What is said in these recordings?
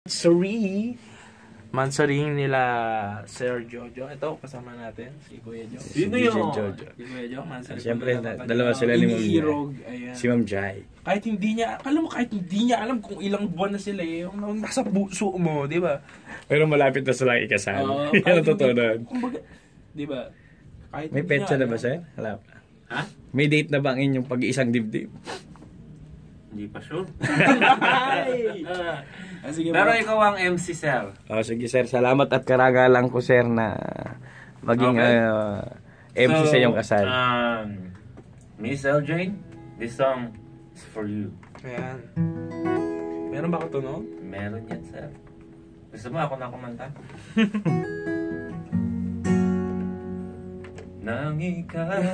Mansoring nila Sir Jojo. Ito, kasama natin, si Kuya Jo. Sino yun? Jojo. Si Kuya Jo, Mansoring. Siyempre, dalawa sila ni Ma'am Jai. Si Ma'am Jai. Kahit hindi niya, alam kung ilang buwan na sila eh. Yung nasa puso mo, di ba? Pero malapit na silang ikasal. Yan ang totoo doon. Di ba? May petsa na ba, sir? Wala pa. Ha? May date na ba ang inyong pag-iisang dibdib? Hindi pa sure. Sige, pero ikaw ang MC, sir. Oh, sige, sir. Salamat at karagalan ko, sir, na maging MC sa iyong kasal. Miss LJ, this song is for you. Ayan. Meron ba katunog? Meron yan, sir. Gusto mo ako na kumanta? Nang ika'y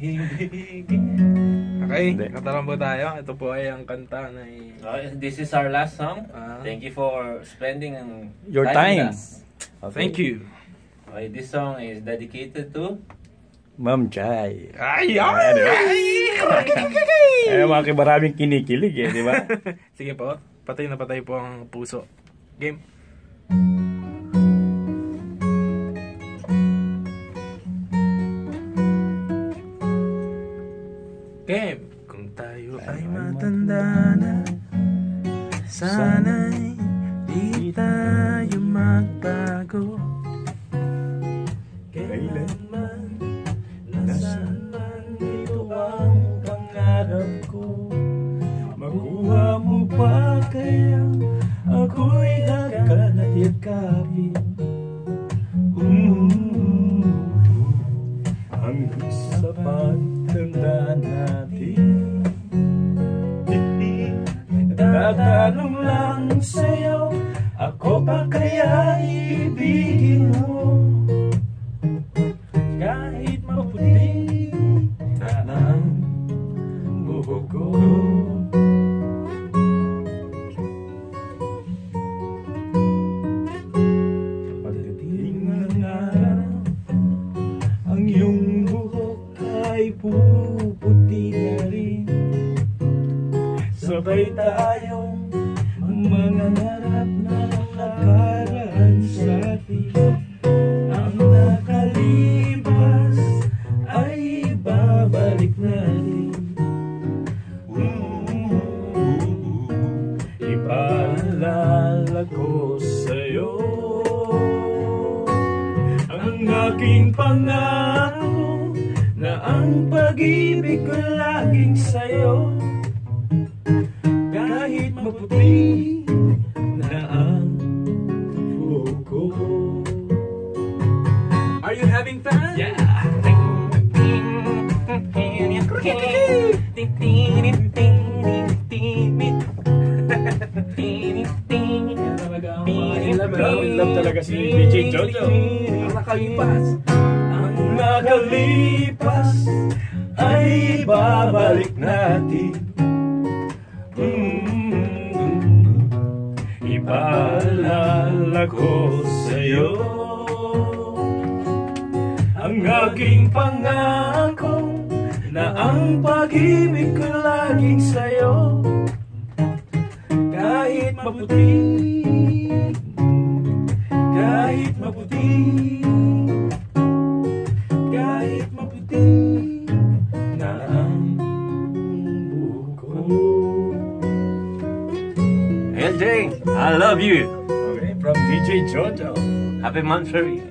ibigin. Okay, katalan po tayo. Ito po ay ang kanta na this is our last song. Thank you for spending your time. With us. Okay. Thank you. Okay, this song is dedicated to Ma'am Jai. Ay! Mga maraming kinikilig eh, di ba? Sige po, patay na patay po ang puso. Game. Game. Kung tayo ay matanda na, sana'y di tayo magbago. Kailanman, nasaan man dito ang pangarap ko. Makuha mo pa kaya ako'y hagkan at yakapin. Hanggang sa pagtanda natin, tatanong lang sa'yo, ako pa kaya ibigin mo? Kahit maputi na ang buhok ko. Pagdating ng araw, ang iyong buhok ay puputi na rin. Sabay tayong mangangarap na nakaraan sa atin. Ang nakalipas ay babalik natin. Ipaalala ko sa'yo ang aking pangako na ang pag-ibig ko laging sa'yo. Kahit maputi na ang buhok ko. Are you having fun? Yeah! love talaga si DJ Jojo. Ang nakalipas ay babalik natin. Ipaalala ko sa'yo ang aking pangako na ang pag-ibig ko laging sa'yo. Kahit maputi, kahit maputi, kahit maputi na ang buhok ko. LJ, I love you. Okay, from DJ Jojo. Happy Mansoring.